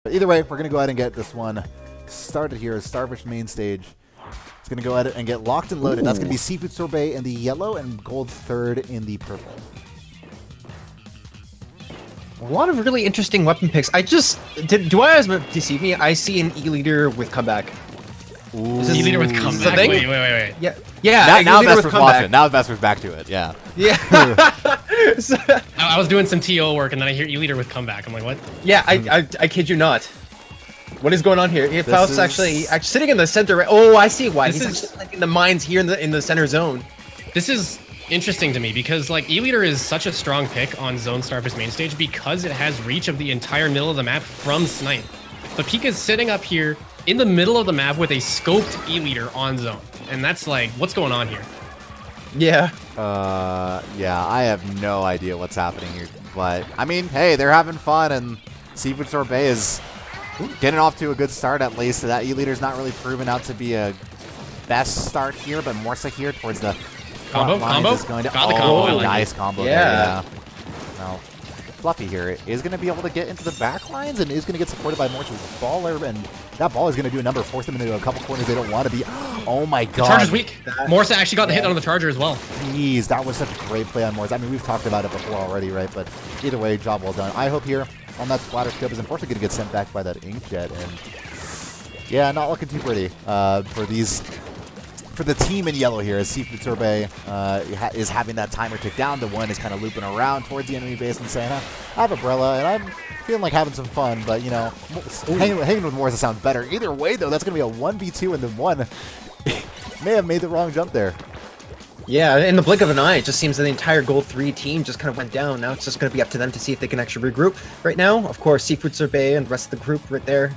But either way, we're going to go ahead and get this one started here as Starfish main stage. It's going to go ahead and get locked and loaded. That's going to be Seafood Sorbet in the yellow and Gold third in the purple. A lot of really interesting weapon picks. Do I deceive me? I see an E-leader with comeback. E-leader with comeback. Wait. Yeah. Now Vesper's watching. Now Vesper's back to it. Yeah. Yeah. I was doing some TO work and then I hear E-leader with comeback. I'm like, what? Yeah, I kid you not. What is going on here? Faust's actually sitting in the center. Oh, I see why. He's actually planting the mines here in the center zone. This is interesting to me because like E-leader is such a strong pick on Zone Starfish main stage because it has reach of the entire middle of the map from snipe. But Pika's sitting up here in the middle of the map with a scoped E-leader on zone, and that's like, what's going on here? Yeah. Yeah, I have no idea what's happening here, but I mean, hey, they're having fun, and Seafood Sorbet is getting off to a good start at least. So that E-leader's not really proven out to be a best start here, but more so here towards the combo. Going to, Got the combo. I like nice it. combo. Yeah. There, yeah. Now, Fluffy here is going to be able to get into the back lines and is going to get supported by Morse's baller, and that ball is going to do a number, force them into a couple corners they don't want to be. Oh my god. The Charger's weak. Morse actually got the hit on the Charger as well. Jeez, that was such a great play on Morse. I mean, we've talked about it before already, right? But either way, job well done. I hope here on that splatter scope is unfortunately going to get sent back by that inkjet, and yeah, not looking too pretty for the team in yellow here, as Seafood Sorbet is having that timer tick down. The one is kind of looping around towards the enemy base and saying, I have Umbrella, and I'm feeling like having some fun, but, you know, hanging with Morse sounds better. Either way, though, that's going to be a 1v2, and the one may have made the wrong jump there. Yeah, in the blink of an eye, it just seems that the entire Gold 3 team just kind of went down. Now it's just going to be up to them to see if they can actually regroup. Right now, of course, Seafood Sorbet and the rest of the group right there,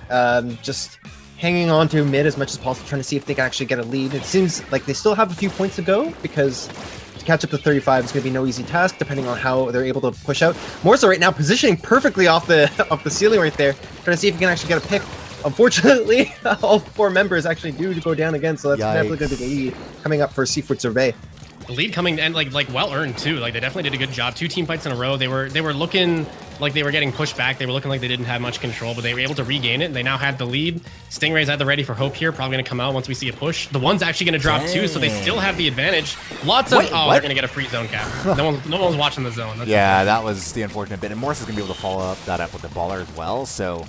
just hanging on to mid as much as possible, trying to see if they can actually get a lead. It seems like they still have a few points to go, because to catch up to 35 is going to be no easy task, depending on how they're able to push out. Morso right now positioning perfectly off the ceiling right there, trying to see if he can actually get a pick. Unfortunately, all 4 members actually do go down again, so that's definitely going to be the lead coming up for Seafood Sorbet. The lead coming, and like well earned too. Like they definitely did a good job. 2 team fights in a row. They were looking like they were getting pushed back. They were looking like they didn't have much control, but they were able to regain it. And they now had the lead. Stingray's at the ready for hope here. Probably gonna come out once we see a push. The one's actually gonna drop too, so they still have the advantage. Lots of they're gonna get a free zone cap. No one's watching the zone. That's that was the unfortunate bit. And Morse is gonna be able to follow up that with the baller as well. So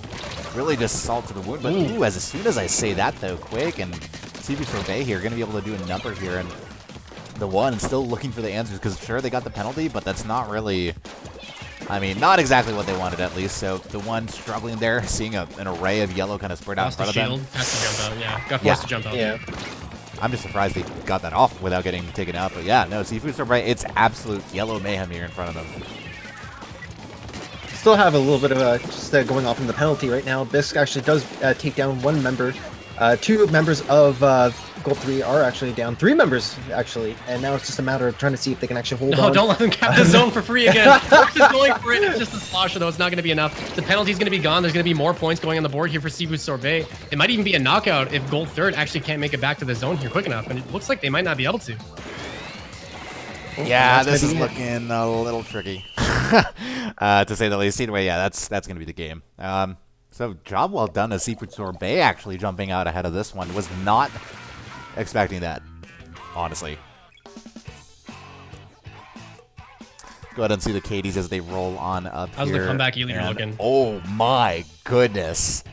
really just salt to the wound. But as soon as I say that though, quick, and Seafood Sorbet here gonna be able to do a number here, and the one still looking for the answers, because sure, they got the penalty, but that's not really, I mean, not exactly what they wanted at least. So the one struggling there, seeing an array of yellow kind of spread out in front of them. Has to jump out, yeah. Got forced to jump out. Yeah. I'm just surprised they got that off without getting taken out. But yeah, no, Seafood Sorbet, it's absolute yellow mayhem here in front of them. Still have a little bit of just going off in the penalty right now. Bisque actually does take down 1 member. 2 members of Gold 3 are actually down. 3 members, actually. And now it's just a matter of trying to see if they can actually hold on. No, don't let them cap the zone for free again. Fox is going for it. It's just a slosher, though. It's not going to be enough. The penalty's going to be gone. There's going to be more points going on the board here for Seafood Sorbet. It might even be a knockout if Gold 3rd actually can't make it back to the zone here quick enough. And it looks like they might not be able to. Yeah, this is looking a little tricky, to say the least. Either way, yeah, that's going to be the game. So job well done as Seafood Sorbet actually jumping out ahead of this one. Was not expecting that, honestly. Go ahead and see the Katie's as they roll on up How's here. the comeback E-leader looking? Oh my goodness.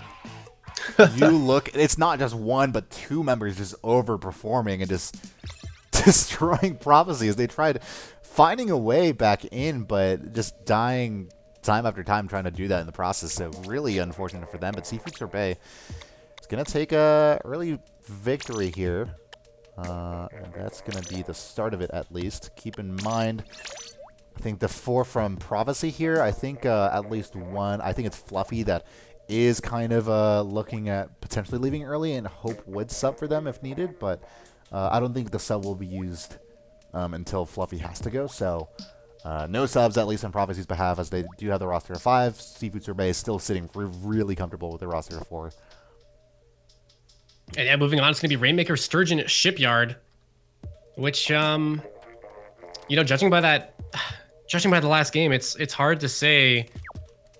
You look, it's not just 1, but 2 members just overperforming and just destroying Prophecy as they tried finding a way back in, but just dying time after time trying to do that in the process. So really unfortunate for them, but Seafood Sorbet is going to take a early victory here. And that's going to be the start of it, at least. Keep in mind, I think the 4 from Prophecy here, I think at least 1, I think it's Fluffy that is kind of looking at potentially leaving early, and Hope would sub for them if needed, but I don't think the sub will be used until Fluffy has to go. So no subs, at least on Prophecy's behalf, as they do have the roster of 5. Seafood Sorbet is still sitting really comfortable with the roster of 4. And yeah, moving on, it's going to be Rainmaker Sturgeon Shipyard, which, you know, judging by the last game, it's hard to say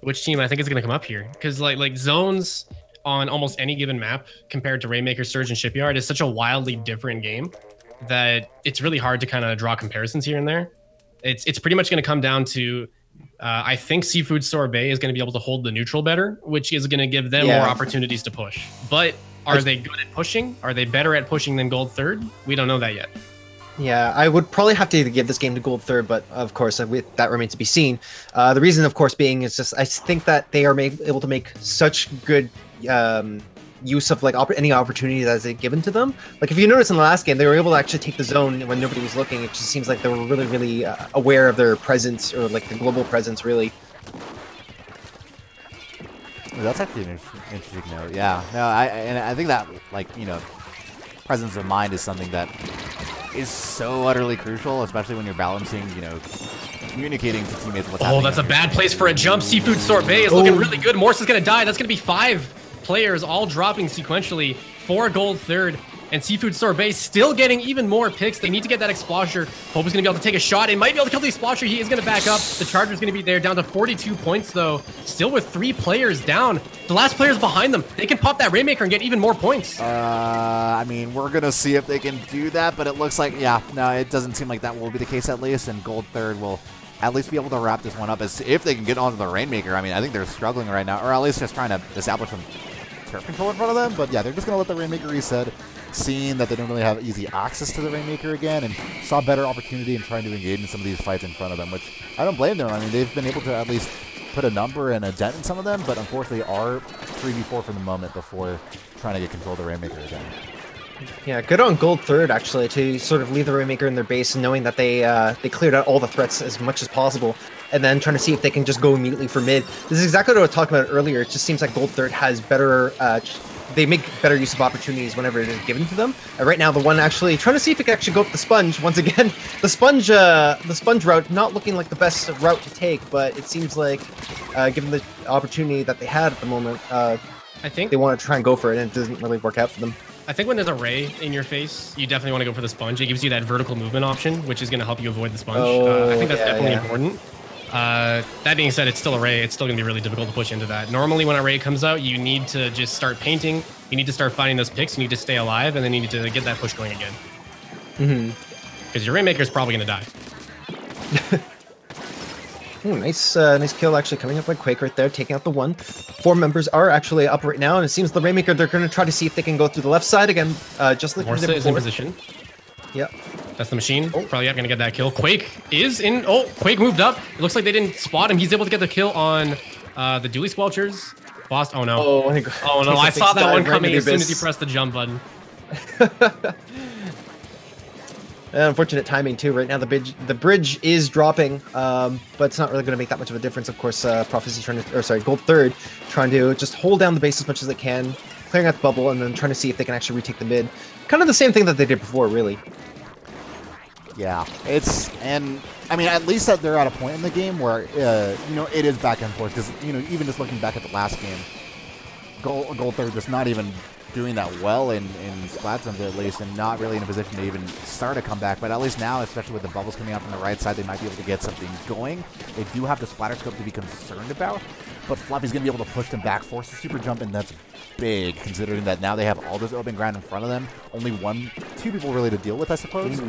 which team I think is going to come up here, because like zones on almost any given map compared to Rainmaker, Surge, and Shipyard is such a wildly different game that it's really hard to kind of draw comparisons here and there. It's pretty much going to come down to I think Seafood Sorbet is going to be able to hold the neutral better, which is going to give them more opportunities to push. But are they good at pushing? Are they better at pushing than Gold Third? We don't know that yet. Yeah, I would probably have to give this game to Gold Third, but of course, that remains to be seen. The reason, of course, being is just I think that they are able to make such good use of like any opportunity that is given to them. Like if you notice in the last game, they were able to actually take the zone when nobody was looking. It just seems like they were really, really aware of their presence, or like the global presence, really. Well, that's actually an interesting note. Yeah, no, I think that, like, you know, presence of mind is something that is so utterly crucial, especially when you're balancing, you know, communicating to teammates what's happening. Oh, that's a bad place for a jump. Seafood Sorbet is looking really good. Morse is going to die. That's going to be 5 players all dropping sequentially for Gold Third. And Seafood Sorbet still getting even more picks. They need to get that Explosher. Hope is going to be able to take a shot. It might be able to kill the Explosher. He is going to back up. The Charger's going to be there, down to 42 points, though. Still with 3 players down. The last player's behind them. They can pop that Rainmaker and get even more points. I mean, we're going to see if they can do that, but it looks like, yeah, no, it doesn't seem like that will be the case at least, and Gold Third will at least be able to wrap this one up as if they can get onto the Rainmaker. I mean, I think they're struggling right now, or at least just trying to establish some turf control in front of them, but yeah, they're just going to let the Rainmaker reset, seeing that they don't really have easy access to the Rainmaker again, and saw better opportunity in trying to engage in some of these fights in front of them, which I don't blame them. I mean, they've been able to at least put a number and a dent in some of them, but unfortunately are 3v4 for the moment before trying to get control of the Rainmaker again. Yeah, good on Gold Third, actually, to sort of leave the Rainmaker in their base, knowing that they cleared out all the threats as much as possible, and then trying to see if they can just go immediately for mid. This is exactly what I was talking about earlier. It just seems like Gold Third has better... they make better use of opportunities whenever it is given to them. Right now, the one actually trying to see if it can actually go up the Sponge. Once again, the Sponge route not looking like the best route to take, but it seems like, given the opportunity that they had at the moment, I think they want to try and go for it, and it doesn't really work out for them. I think when there's a Ray in your face, you definitely want to go for the Sponge. It gives you that vertical movement option, which is going to help you avoid the Sponge. I think that's definitely important. That being said, it's still a Ray. It's still going to be really difficult to push into that. Normally, when a Ray comes out, you need to just start painting. You need to start finding those picks. You need to stay alive, and then you need to get that push going again. Because your Rainmaker is probably going to die. Ooh, nice kill actually coming up by Quake right there, taking out the 1. 4 members are actually up right now, and it seems the Rainmaker, they're going to try to see if they can go through the left side again, just like Morsa is in position. Yep. That's the machine. Probably not going to get that kill. Quake is in. Oh, Quake moved up. It looks like they didn't spot him. He's able to get the kill on the Dually Squelchers. Lost. Oh, no. Oh, no. I saw that one coming as soon as he pressed the jump button. Unfortunate timing too. Right now the bridge is dropping, but it's not really going to make that much of a difference. Of course, Prophecy trying to, or sorry, Gold Third trying to just hold down the base as much as they can, clearing out the bubble, and then trying to see if they can actually retake the mid. Kind of the same thing that they did before, really. Yeah, and I mean, at least that they're at a point in the game where you know, it is back and forth, because you know, even just looking back at the last game, Gold Third just not even doing that well in splat zones at least, and not really in a position to even start a comeback. But at least now, especially with the bubbles coming out from the right side, they might be able to get something going. They do have the splatter scope to be concerned about, but Fluffy's going to be able to push them back, force the super jump, and that's big, considering that now they have all this open ground in front of them. Only 2 people really to deal with, I suppose.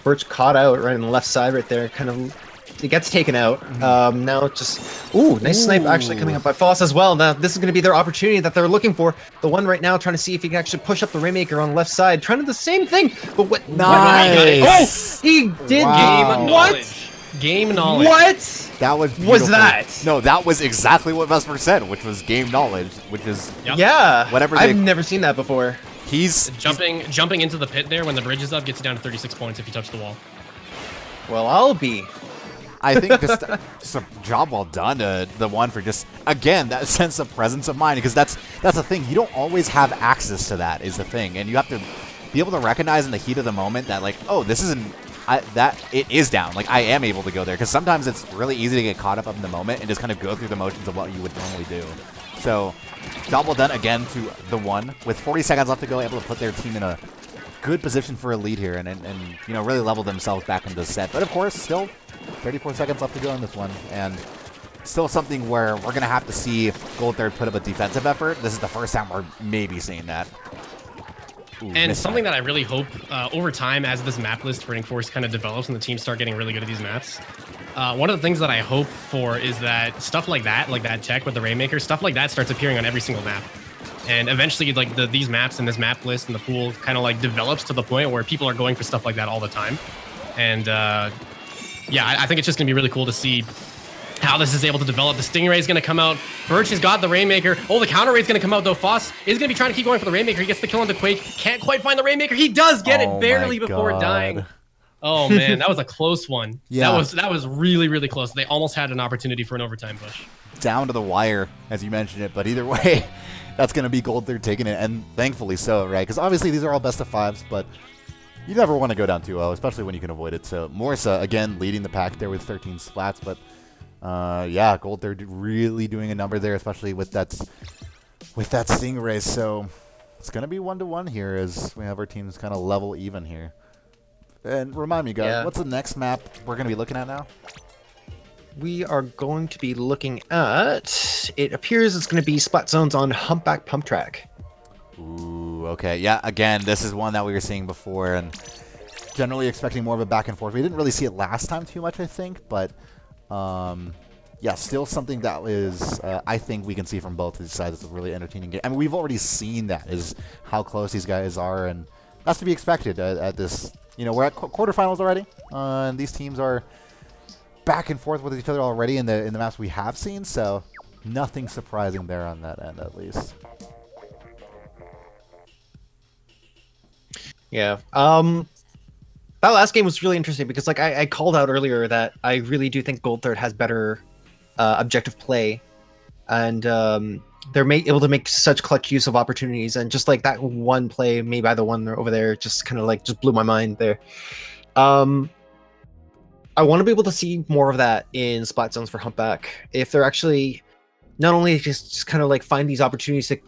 Birch caught out right on the left side right there, kind of... It gets taken out. Now just... Ooh, nice snipe actually coming up by Foss as well. Now, this is going to be their opportunity that they're looking for. The one right now trying to see if he can actually push up the Rainmaker on the left side. Trying to do the same thing, but what... Nice! Oh! He did... Wow. What? Game knowledge. What? That was beautiful. Was that? No, that was exactly what Vesper said, which was game knowledge, which is... Yeah. Whatever I've never seen that before. He's... Jumping into the pit there when the bridge is up gets you down to 36 points if you touch the wall. Well, I'll be... I think just a job well done to the one for just, again, that sense of presence of mind, because that's the thing. You don't always have access to that, is the thing, and you have to be able to recognize in the heat of the moment that, like, oh, this isn't, it is down. Like, I am able to go there, because sometimes it's really easy to get caught up in the moment and just kind of go through the motions of what you would normally do. So, job well done again to the one, with 40 seconds left to go, able to put their team in a good position for a lead here, and you know, really level themselves back into the set. But of course, still 34 seconds left to go in this one, and still something where we're going to have to see Gold Third put up a defensive effort. This is the first time we're maybe seeing that. Ooh, and something that I really hope over time, as this map list for InkForce kind of develops and the teams start getting really good at these maps, one of the things that I hope for is that stuff like that tech with the Rainmaker, stuff like that starts appearing on every single map. And eventually, like these maps and this map list and the pool kind of like develops to the point where people are going for stuff like that all the time. And yeah, I think it's just gonna be really cool to see how this is able to develop. The Stingray is gonna come out. Birch has got the Rainmaker. Oh, the counter raid's gonna come out though. Foss is gonna be trying to keep going for the Rainmaker. He gets the kill on the Quake. Can't quite find the Rainmaker. He does get it barely before dying. Oh man, that was a close one. Yeah, that was really, really close. They almost had an opportunity for an overtime push. Down to the wire, as you mentioned it, but either way, that's going to be Gold Third taking it, and thankfully so, right? Because obviously these are all best of fives, but you never want to go down 2-0, especially when you can avoid it. So Morsa, again, leading the pack there with 13 splats, but yeah, Gold Third really doing a number there, especially with that Stingray. So it's going to be 1-1 here as we have our teams kind of level even here. And remind me, guys, what's the next map we're going to be looking at now? We are going to be looking at, it appears it's going to be splat zones on Humpback Pump Track. Ooh, okay. Yeah, again, this is one that we were seeing before, and generally expecting more of a back and forth. We didn't really see it last time too much, I think, but yeah, still something that is, I think we can see from both of these sides. It's a really entertaining game. I mean, we've already seen that, is how close these guys are, and that's to be expected at this. You know, we're at quarterfinals already, and these teams are back and forth with each other already in the maps we have seen, so nothing surprising there on that end, at least. Yeah. That last game was really interesting because, like, I called out earlier that I really do think Gold Third has better objective play, and they're able to make such clutch use of opportunities, and just like that one play made by the one over there just kind of like just blew my mind there. I want to be able to see more of that in splat zones for Humpback. If they're actually not only just kind of like find these opportunities to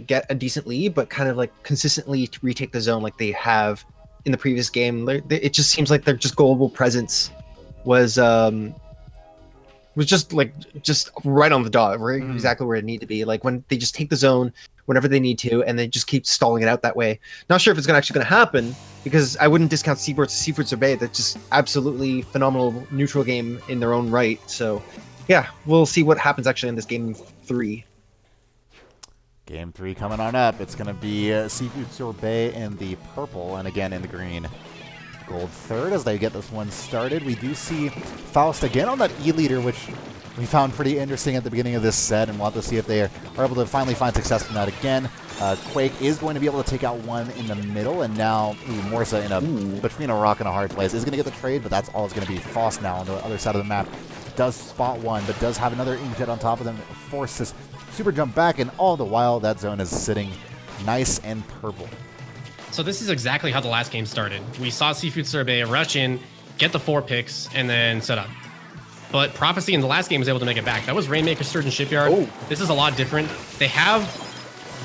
get a decent lead, but kind of like consistently retake the zone like they have in the previous game. It just seems like their just global presence was just right on the dot, right exactly where it needed to be. Like when they just take the zone whenever they need to, and they just keep stalling it out that way. Not sure if it's actually going to happen, because I wouldn't discount Seafood Sorbet. That's just absolutely phenomenal neutral game in their own right. So yeah, we'll see what happens actually in this game 3. Game 3 coming on up. It's going to be Seafood Sorbet in the purple, and again in the green. Gold Third as they get this one started. We do see Faust again on that E-leader, which we found pretty interesting at the beginning of this set, and we'll have to see if they are able to finally find success from that again. Quake is going to be able to take out one in the middle, and now Morsa between a rock and a hard place is going to get the trade, but that's all it's going to be. Faust now on the other side of the map does spot one, but does have another inkjet on top of them. Forces super jump back, and all the while that zone is sitting nice and purple. So this is exactly how the last game started. We saw Seafood Sorbet rush in, get the 4 picks, and then set up. But Prophecy in the last game was able to make it back. That was Rainmaker, Sturgeon Shipyard. Oh. This is a lot different. They have...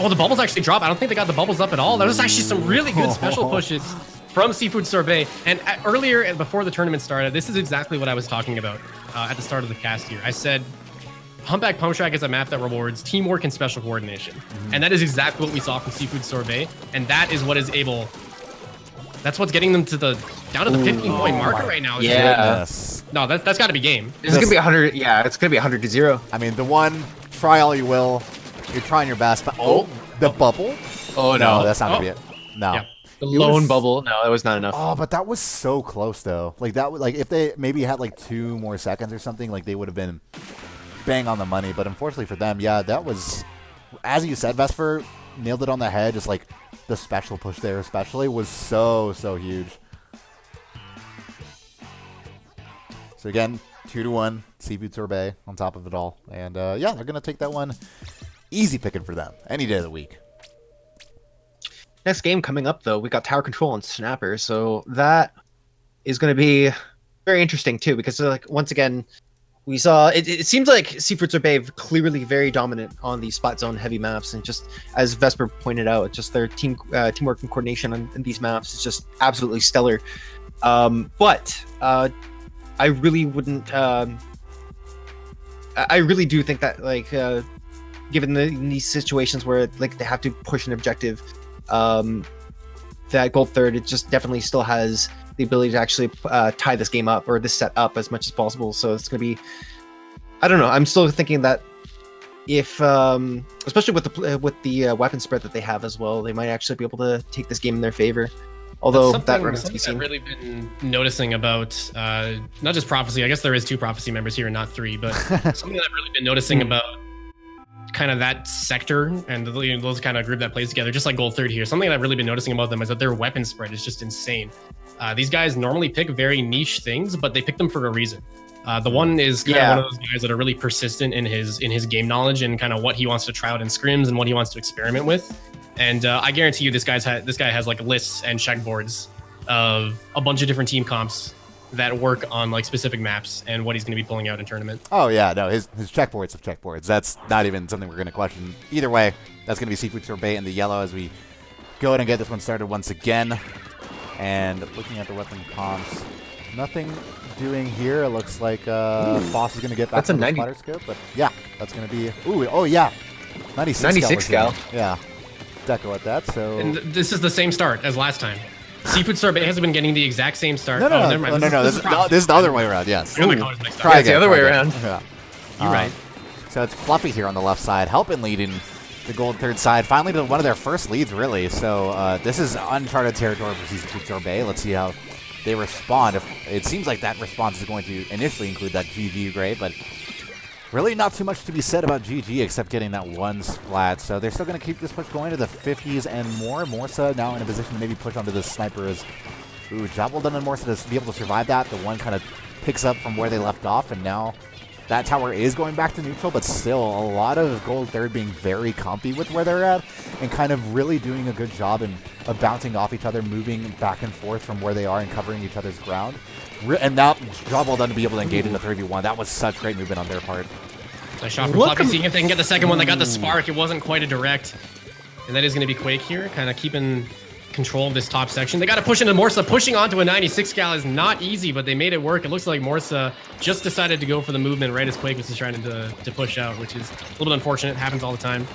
Oh, the bubbles actually drop. I don't think they got the bubbles up at all. There was actually some really good special pushes from Seafood Sorbet. And earlier, and before the tournament started, this is exactly what I was talking about at the start of the cast here. I said, Humpback Pump Track is a map that rewards teamwork and special coordination. And that is exactly what we saw from Seafood Sorbet. And that is what is able... That's what's getting them to the down to the 15-point marker right now. Yeah. No, that's got to be game. It's gonna be 100. Yeah, it's gonna be 100-0. I mean, the one, try all you will. You're trying your best, but the bubble. Oh no, that's not gonna be it. No. Yeah. The lone bubble. No, that was not enough. Oh, but that was so close though. Like that, like if they maybe had like 2 more seconds or something, like they would have been bang on the money. But unfortunately for them, yeah, that was, as you said, Vesper nailed it on the head. Just like the special push there, especially, was so huge. So again, 2-1, Seafood Sorbet on top of it all, and yeah, they're gonna take that one. Easy picking for them any day of the week. Next game coming up though, we got Tower Control and Snapper, so that is going to be very interesting too, because like once again, we saw it seems like Seafood Sorbet clearly very dominant on the spot zone heavy maps, and just as Vesper pointed out, just their teamwork and coordination on these maps is just absolutely stellar. But I really wouldn't I really do think that, like, given these situations where like they have to push an objective, that gold third, it just definitely still has the ability to actually tie this game up, or this set up, as much as possible. So it's going to be, I don't know. I'm still thinking that if, especially with the weapon spread that they have as well, they might actually be able to take this game in their favor. Although that remains to be seen. I've really been noticing about not just Prophecy. I guess there is 2 Prophecy members here and not 3, but something that I've really been noticing about kind of that sector and those kind of group that plays together, just like Gold Third here. Something that I've really been noticing about them is that their weapon spread is just insane. These guys normally pick very niche things, but they pick them for a reason. The one is kind of one of those guys that are really persistent in his game knowledge and kind of what he wants to try out in scrims and what he wants to experiment with. And I guarantee you, this guy has like lists and checkboards of a bunch of different team comps that work on like specific maps and what he's going to be pulling out in tournament. Oh yeah, no, his checkboards of checkboards. That's not even something we're going to question. Either way, that's going to be Seafood Sorbet in the yellow as we go ahead and get this one started once again. And looking at the weapon comps, nothing doing here. It looks like Foss is going to get back to the splatter scope, but yeah, that's going to be. Ooh, oh yeah, 96 cal. Yeah. Deco at that, so... And this is the same start as last time. Seafood Sorbet has been getting the exact same start. No, never mind. This is the other way around, yes. Try again, it's the other way around. Yeah. You're right. So it's Fluffy here on the left side, helping leading the gold third side. Finally to one of their first leads, really. So this is uncharted territory for Seafood Sorbet. Let's see how they respond. It seems like that response is going to initially include that GG grade, but... really not too much to be said about GG except getting that one splat. So they're still going to keep this push going to the 50s and more. Morsa now in a position to maybe push onto the snipers. Ooh, job well done on Morsa to be able to survive that. The one kind of picks up from where they left off, and now that tower is going back to neutral, but still a lot of gold third being very comfy with where they're at and kind of really doing a good job of bouncing off each other, moving back and forth from where they are and covering each other's ground. And now, job well done to be able to engage in the 3v1. That was such great movement on their part. Nice shot from Fluffy, seeing if they can get the second one. They got the spark. It wasn't quite a direct. And that is going to be Quake here, kind of keeping control of this top section. They got to push into Morsa. Pushing onto a 96 cal is not easy, but they made it work. It looks like Morsa just decided to go for the movement right as Quake was just trying to push out, which is a little bit unfortunate. Happens all the time.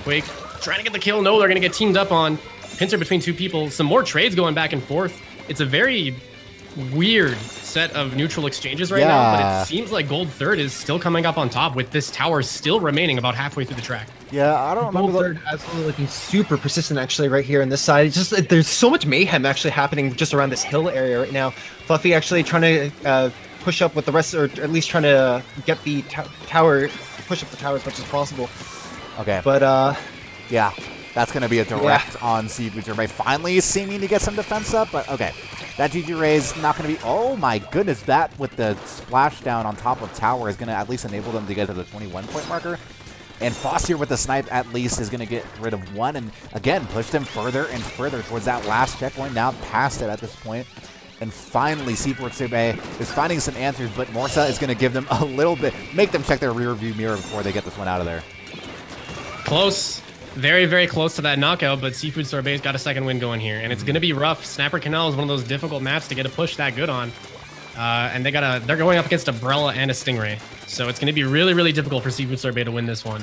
Quake trying to get the kill. No, they're going to get teamed up on. Pincer between 2 people. Some more trades going back and forth. It's a very weird set of neutral exchanges right now, but it seems like gold third is still coming up on top with this tower still remaining about halfway through the track. Yeah, I don't remember. Gold third absolutely looking super persistent actually right here on this side. It's just there's so much mayhem actually happening just around this hill area right now. Fluffy actually trying to push up with the rest, or at least trying to get the tower, push up the tower as much as possible. Okay. But yeah. That's going to be a direct on Seafood Sorbet. Finally seeming to get some defense up, but okay. That GG raise not going to be... Oh my goodness, that with the splashdown on top of tower is going to at least enable them to get to the 21-point marker. And Foss here with the snipe at least is going to get rid of one and again push them further and further towards that last checkpoint. Now past it at this point. And finally, Seafood Sorbet is finding some answers, but Morsa is going to give them a little bit... make them check their rear view mirror before they get this one out of there. Close. Very, very close to that knockout, but Seafood Sorbet's got a second win going here, and it's going to be rough. Snapper Canal is one of those difficult maps to get a push that good on, and they're going up against a Brella and a Stingray, so it's going to be really, really difficult for Seafood Sorbet to win this one.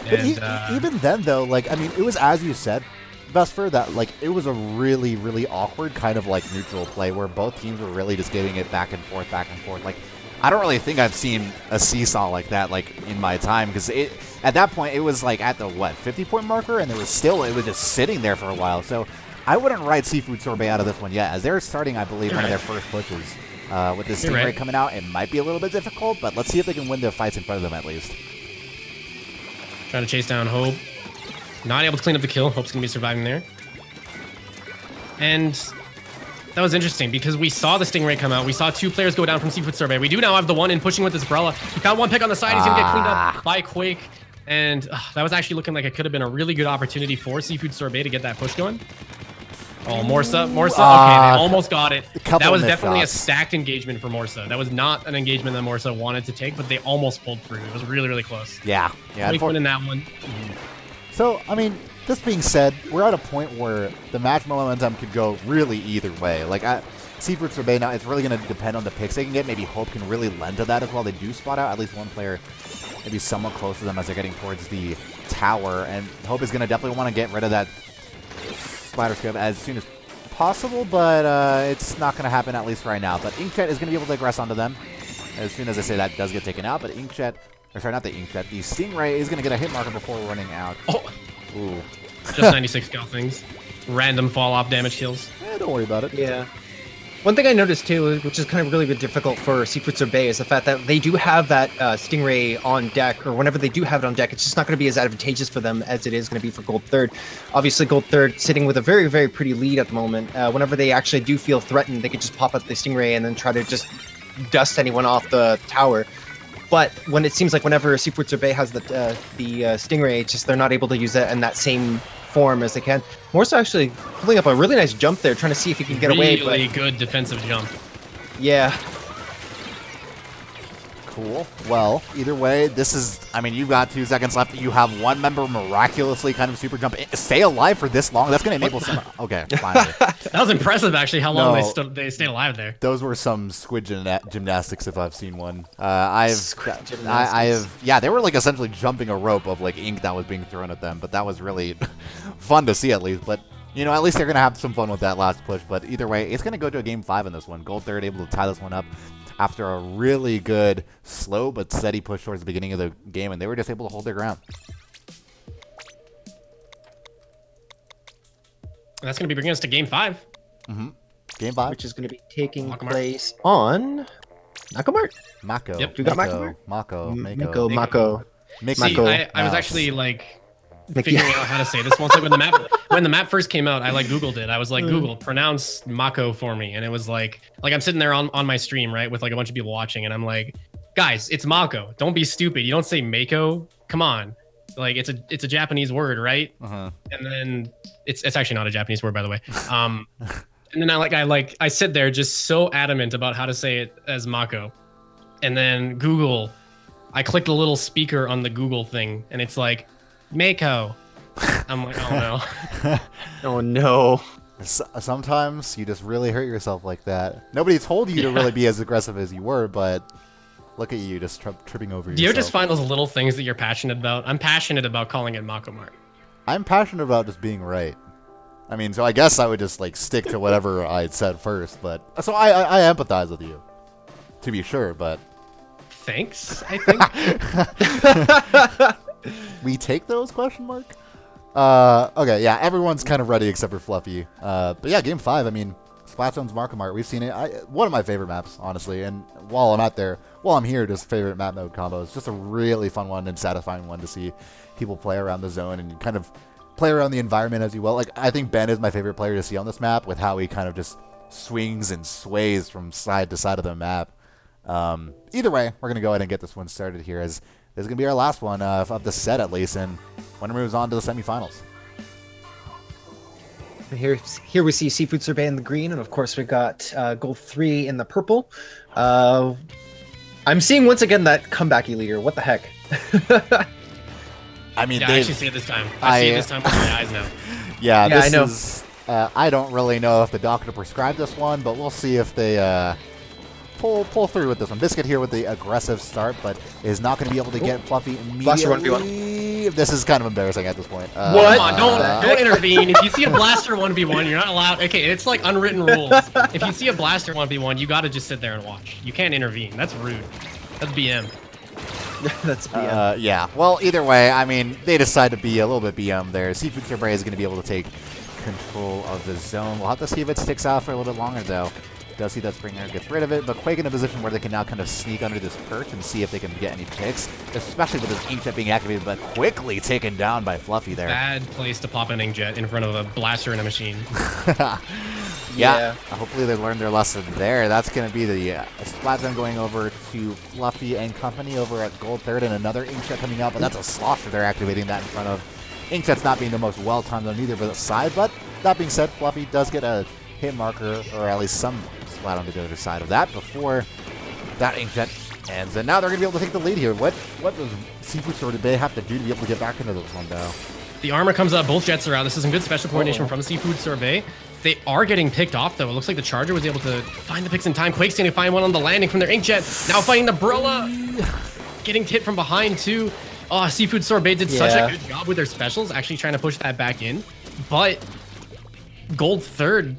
And, even then, though, like, I mean, it was, as you said, Vesper, that, like, it was a really, really awkward kind of, like, neutral play where both teams were really just giving it back and forth, like, I don't really think I've seen a seesaw like that, like, in my time, because at that point, it was, like, at the, what, 50-point marker, and it was just sitting there for a while, so I wouldn't write Seafood Sorbet out of this one yet, as they're starting, I believe, one of their first pushes. With this Stingray coming out, it might be a little bit difficult, but let's see if they can win the fights in front of them, at least. Trying to chase down Hope. Not able to clean up the kill. Hope's going to be surviving there. And... that was interesting because we saw the Stingray come out. We saw 2 players go down from Seafood Sorbet. We do now have the one in pushing with this Brella. He found one pick on the side. He's going to get cleaned up by Quake. And that was actually looking like it could have been a really good opportunity for Seafood Sorbet to get that push going. Oh, Morsa. Okay, they almost got it. That was definitely a stacked engagement for Morsa. That was not an engagement that Morsa wanted to take, but they almost pulled through. It was really, really close. Yeah. Quake winning that one. So, I mean... this being said, we're at a point where the match momentum could go really either way. Like, Seafood Sorbet now, it's really going to depend on the picks they can get. Maybe Hope can really lend to that as well. They do spot out at least one player maybe somewhat close to them as they're getting towards the tower. And Hope is going to definitely want to get rid of that splatter scope as soon as possible, but it's not going to happen at least right now. But Inkjet is going to be able to aggress onto them as soon as I say that does get taken out. But Inkjet, or sorry, not the Inkjet, the Stingray is going to get a hit marker before running out. Oh. Ooh. Just 96 skill things. Random fall off damage kills. Don't worry about it. Yeah. One thing I noticed too, which is kind of really difficult for Seafood Sorbet, is the fact that they do have that Stingray on deck, or whenever they do have it on deck, it's just not going to be as advantageous for them as it is going to be for Gold Third. Obviously, Gold Third sitting with a very, very pretty lead at the moment. Whenever they actually do feel threatened, they can just pop up the Stingray and then try to just dust anyone off the tower. But when it seems like whenever Seafood Sorbet has the Stingray, it's just they're not able to use it in that same form as they can. Morso actually pulling up a really nice jump there, trying to see if he can get away. Really good defensive jump. Yeah. Cool. Well, either way, this is, I mean, you've got 2 seconds left. You have one member miraculously kind of super jump. Stay alive for this long. That's going to enable some. Okay, finally. That was impressive, actually, how long they stayed alive there. Those were some squid gymnastics, if I've seen one. Yeah, they were like essentially jumping a rope of like ink that was being thrown at them, but that was really fun to see at least. But, you know, at least they're going to have some fun with that last push. But either way, it's going to go to a game 5 in this one. Gold Third able to tie this one up after a really good, slow but steady push towards the beginning of the game, and they were just able to hold their ground. And that's going to be bringing us to Game 5. Mm-hmm. Game 5. Which is going to be taking place on Nakamart. Mako. Yep. You got Mako? Mako. See, I was actually like figuring out how to say this once. Like when the map first came out, I like Googled it. I was like, Google, pronounce Mako for me, and it was like I'm sitting there on my stream, right, with like a bunch of people watching, and I'm like, guys, it's Mako. Don't be stupid. You don't say Mako. Come on. Like it's a Japanese word, right? Uh-huh. And then it's actually not a Japanese word, by the way. And then I sit there just so adamant about how to say it as Mako, and then Google, I clicked a little speaker on the Google thing, and it's like Mako. I'm like, oh no. Oh no. Sometimes you just really hurt yourself like that. Nobody told you to really be as aggressive as you were, but look at you just tripping over yourself. Do you ever just find those little things that you're passionate about? I'm passionate about calling it Mako Mart. I'm passionate about just being right. I mean, so I guess I would just like stick to whatever I said first, but so I empathize with you, to be sure, but thanks, I think. We take those, question mark? Okay, yeah, everyone's kind of ready except for Fluffy. But yeah, Game 5, I mean, Splatzone's Marco Mart, we've seen it. One of my favorite maps, honestly, and while I'm here, just favorite map mode combos. Just a really fun one and satisfying one to see people play around the zone and kind of play around the environment as you will. Like, I think Ben is my favorite player to see on this map with how he kind of just swings and sways from side to side of the map. Either way, we're going to go ahead and get this one started here as this is going to be our last one of the set, at least, and winner moves on to the semifinals. Here we see Seafood Sorbet in the green, and of course we got Gold 3 in the purple. I'm seeing once again that comebacky leader. What the heck? I mean, yeah, I actually see it this time. I see it this time with my eyes now. Yeah, this I know. I don't really know if the doctor prescribed this one, but we'll see if they pull through with this one. Biscuit here with the aggressive start, but is not going to be able to get Fluffy immediately. This is kind of embarrassing at this point. What? Come on, don't intervene. If you see a blaster 1v1, you're not allowed. Okay, it's like unwritten rules. If you see a blaster 1v1, you got to just sit there and watch. You can't intervene. That's rude. That's BM. That's BM. Yeah. Well, either way, I mean, they decide to be a little bit BM there. Seafood Sorbet is going to be able to take control of the zone. We'll have to see if it sticks out for a little bit longer, though. Does see that Springer gets rid of it, but Quake in a position where they can now kind of sneak under this perch and see if they can get any picks, especially with this Inkjet being activated, but quickly taken down by Fluffy there. Bad place to pop an Inkjet in front of a blaster in a machine. Yeah. Hopefully they learned their lesson there. That's going to be the Splat Zone going over to Fluffy and company over at Gold Third, and another Inkjet coming out, but that's a Slosher they're activating that in front of. Inkjet's not being the most well-timed on either side, but that being said, Fluffy does get a hit marker, or at least some splat on the other side of that before that Inkjet ends. And now they're going to be able to take the lead here. What does Seafood Sorbet have to do to be able to get back into this one, though? The armor comes up. Both jets are out. This is some good special coordination from Seafood Sorbet. They are getting picked off, though. It looks like the Charger was able to find the picks in time. Quake's going to find one on the landing from their Inkjet. Now fighting the Brilla. getting hit from behind too. Oh, Seafood Sorbet did such a good job with their specials, actually trying to push that back in. But Gold third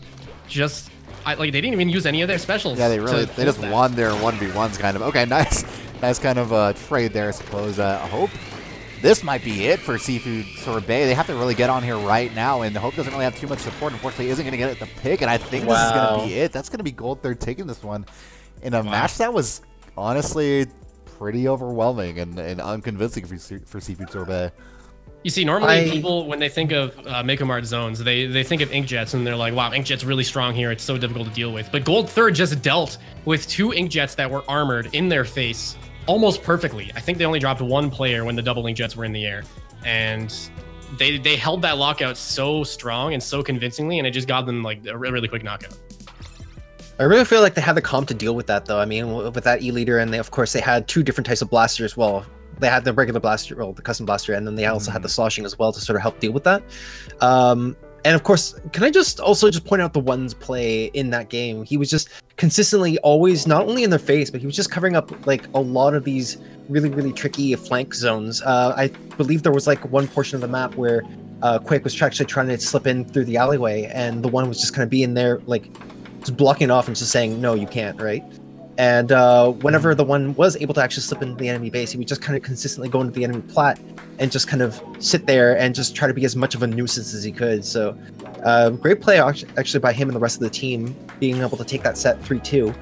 just like they didn't even use any of their specials. Yeah, they just won their 1v1s kind of. Okay, nice kind of trade there, I suppose. I hope this might be it for Seafood Sorbet. They have to really get on here right now, and Hope doesn't really have too much support. Unfortunately, isn't going to get it the pick, and I think this is going to be it. That's going to be Gold third taking this one in a match that was honestly pretty overwhelming and unconvincing for Seafood Sorbet. You see, normally people, when they think of Mega zones, they think of Inkjets, and they're like, wow, Inkjet's really strong here. It's so difficult to deal with. But Gold third just dealt with 2 Inkjets that were armored in their face almost perfectly. I think they only dropped 1 player when the double Inkjets were in the air. And they held that lockout so strong and so convincingly, and it just got them like a really quick knockout. I really feel like they had the comp to deal with that, though. I mean, with that E-Leader, and of course, they had 2 different types of blasters. Well, they had the regular blaster, well, the custom blaster, and then they also had the sloshing as well to sort of help deal with that. And of course, can I just point out the one's play in that game? He was just consistently always not only in their face, but he was just covering up like a lot of these really, really tricky flank zones. I believe there was like one portion of the map where Quake was actually trying to slip in through the alleyway, and the one was just kind of being there, like just blocking it off and just saying, no, you can't, right? And whenever the one was able to actually slip into the enemy base, he would just kind of consistently go into the enemy plat and just kind of sit there and just try to be as much of a nuisance as he could. So great play actually by him and the rest of the team, being able to take that set 3-2.